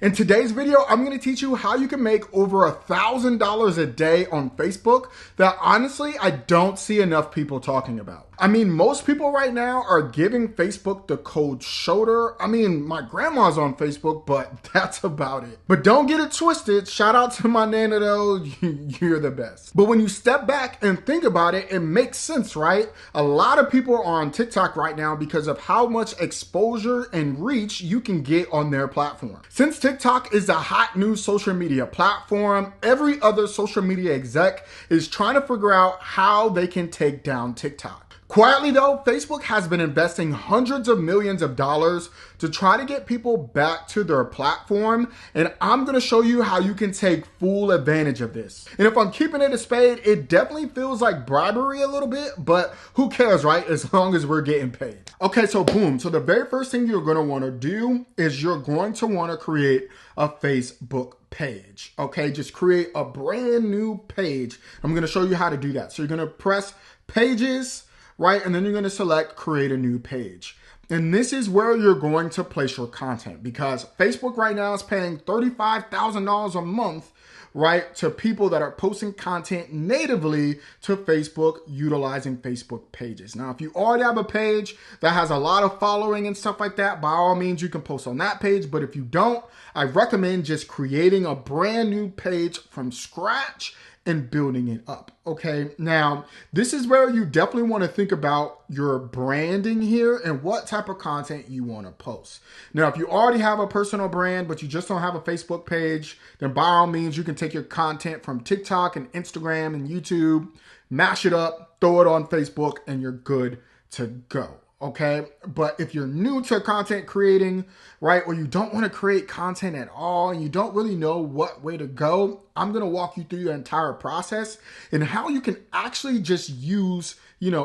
In today's video, I'm going to teach you how you can make over $1,000 a day on Facebook that honestly, I don't see enough people talking about. I mean, most people right now are giving Facebook the cold shoulder. I mean, my grandma's on Facebook, but that's about it. But don't get it twisted. Shout out to my nana though, you're the best. But when you step back and think about it, it makes sense, right? A lot of people are on TikTok right now because of how much exposure and reach you can get on their platform. Since TikTok is the hot new social media platform, every other social media exec is trying to figure out how they can take down TikTok. Quietly though, Facebook has been investing hundreds of millions of dollars to try to get people back to their platform, and I'm gonna show you how you can take full advantage of this. And if I'm keeping it a spade, it definitely feels like bribery a little bit, but who cares, right? As long as we're getting paid. Okay, so boom. So the very first thing you're gonna wanna do is you're going to wanna create a Facebook page. Okay, just create a brand new page. I'm gonna show you how to do that. So you're gonna press Pages, right? And then you're going to select create a new page. And this is where you're going to place your content because Facebook right now is paying $35,000 a month, right, to people that are posting content natively to Facebook utilizing Facebook pages. Now, if you already have a page that has a lot of following and stuff like that, by all means, you can post on that page. But if you don't, I recommend just creating a brand new page from scratch and building it up. Okay, now this is where you definitely want to think about your branding here and what type of content you want to post. Now, if you already have a personal brand, but you just don't have a Facebook page, then by all means, you can take your content from TikTok and Instagram and YouTube, mash it up, throw it on Facebook, and you're good to go. Okay, but if you're new to content creating, right, or you don't want to create content at all and you don't really know what way to go, I'm going to walk you through the entire process and how you can actually just use,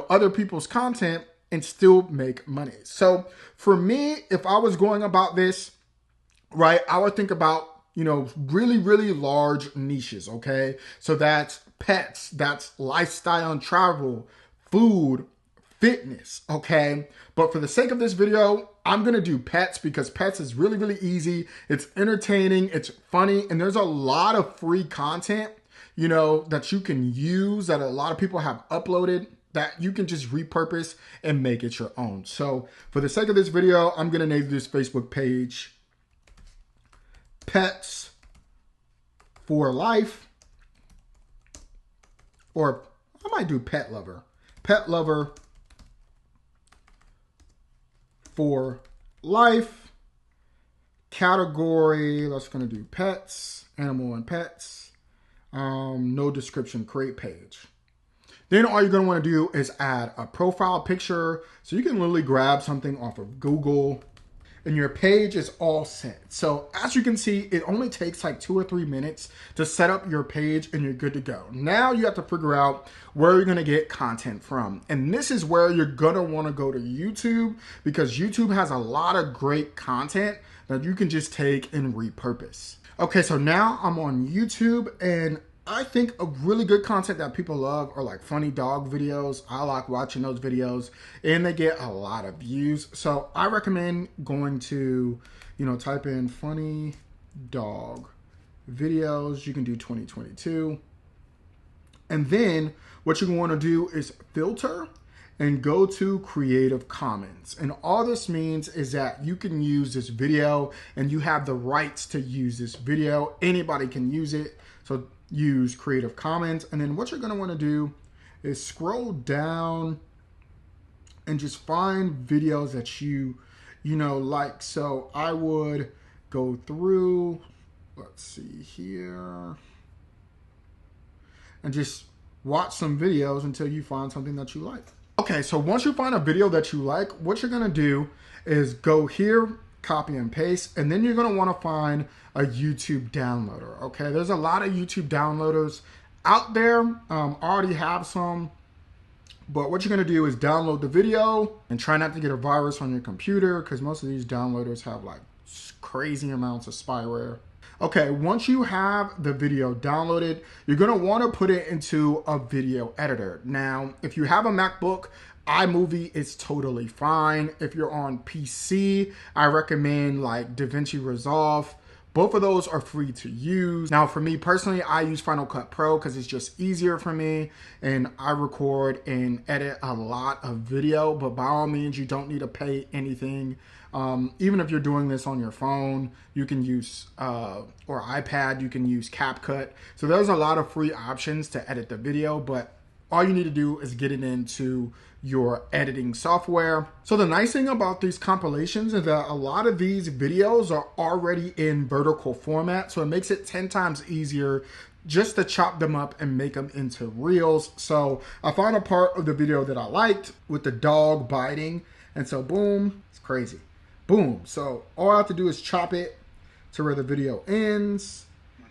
other people's content and still make money. So for me, if I was going about this, right, I would think about, really, really large niches. Okay, so that's pets, that's lifestyle and travel, food, fitness, okay? But for the sake of this video, I'm gonna do pets because pets is really, really easy. It's entertaining, it's funny, and there's a lot of free content, that you can use that a lot of people have uploaded that you can just repurpose and make it your own. So for the sake of this video, I'm gonna name this Facebook page Pets for Life, or I might do Pet Lover for life. Category, that's going to do pets, animal and pets. No description, create page. Then all you're going to want to do is add a profile picture. So you can literally grab something off of Google and your page is all set. So as you can see, it only takes like 2 or 3 minutes to set up your page and you're good to go. Now you have to figure out where you're gonna get content from. And this is where you're gonna wanna go to YouTube because YouTube has a lot of great content that you can just take and repurpose. Okay, so now I'm on YouTube and I think a really good content that people love are like funny dog videos. I like watching those videos and they get a lot of views. So I recommend going to, type in funny dog videos. You can do 2022. And then what you're going to do is filter and go to Creative Commons. And all this means is that you can use this video and you have the rights to use this video. Anybody can use it. So use Creative Commons. And then what you're going to want to do is scroll down and just find videos that you like. So I would go through, let's see here, and just watch some videos until you find something that you like. Okay, so once you find a video that you like, what you're going to do is go here, copy and paste, and then you're going to want to find a YouTube downloader. Okay, there's a lot of YouTube downloaders out there. Already have some, but what you're going to do is download the video and try not to get a virus on your computer because most of these downloaders have like crazy amounts of spyware. Okay, once you have the video downloaded, you're going to want to put it into a video editor. Now, if you have a MacBook, iMovie is totally fine. If you're on PC, I recommend like DaVinci Resolve. Both of those are free to use. Now, for me personally, I use Final Cut Pro because it's just easier for me, and I record and edit a lot of video, but by all means, you don't need to pay anything. Even if you're doing this on your phone, you can use, or iPad, you can use CapCut. So there's a lot of free options to edit the video, but all you need to do is get it into your editing software. So the nice thing about these compilations is that a lot of these videos are already in vertical format. So it makes it 10 times easier just to chop them up and make them into reels. So I found a part of the video that I liked with the dog biting. And so boom, it's crazy. Boom. So all I have to do is chop it to where the video ends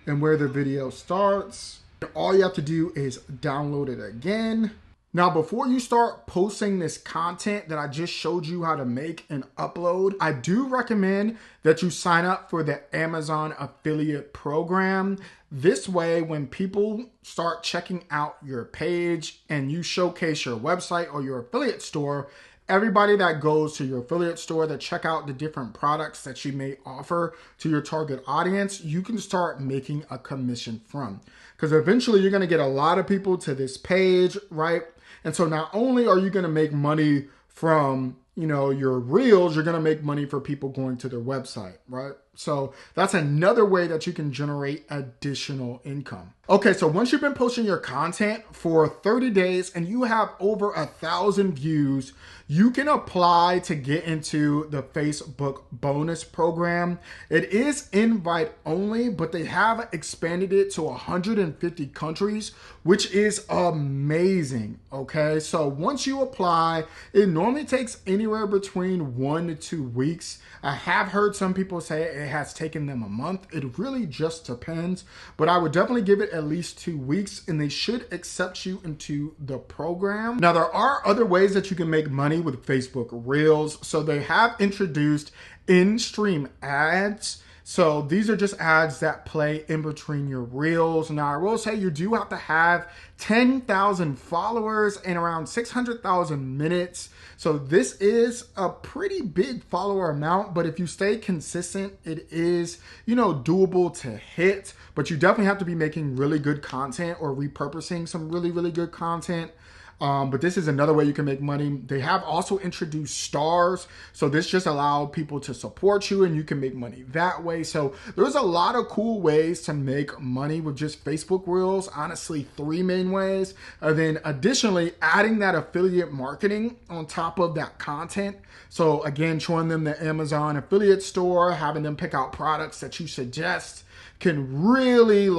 and where the video starts. All you have to do is download it again. Now, before you start posting this content that I just showed you how to make and upload, I do recommend that you sign up for the Amazon affiliate program. This way, when people start checking out your page and you showcase your website or your affiliate store, everybody that goes to your affiliate store to check out the different products that you may offer to your target audience, you can start making a commission from. Because eventually you're going to get a lot of people to this page, right? And so not only are you going to make money from, your reels, you're going to make money for people going to their website, right? So that's another way that you can generate additional income. Okay, so once you've been posting your content for 30 days and you have over 1,000 views, you can apply to get into the Facebook bonus program. It is invite only, but they have expanded it to 150 countries, which is amazing. Okay, so once you apply, it normally takes anywhere between 1 to 2 weeks. I have heard some people say it has taken them a month. It really just depends, but I would definitely give it at least 2 weeks and they should accept you into the program. Now, there are other ways that you can make money with Facebook Reels. So they have introduced in-stream ads. So these are just ads that play in between your reels. Now, I will say you do have to have 10,000 followers and around 600,000 minutes. So this is a pretty big follower amount, but if you stay consistent, it is, doable to hit, but you definitely have to be making really good content or repurposing some really, really good content. But this is another way you can make money. They have also introduced stars. So this just allows people to support you and you can make money that way. So there's a lot of cool ways to make money with just Facebook Reels. Honestly, 3 main ways. And then additionally, adding that affiliate marketing on top of that content. So again, showing them the Amazon affiliate store, having them pick out products that you suggest can really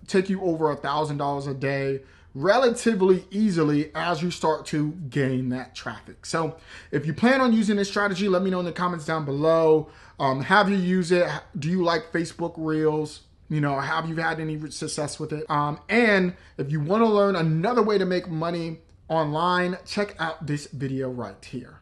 take you over $1,000 a day relatively easily as you start to gain that traffic. So if you plan on using this strategy, let me know in the comments down below. Have you used it? Do you like Facebook Reels? Have you had any success with it? And if you want to learn another way to make money online, check out this video right here.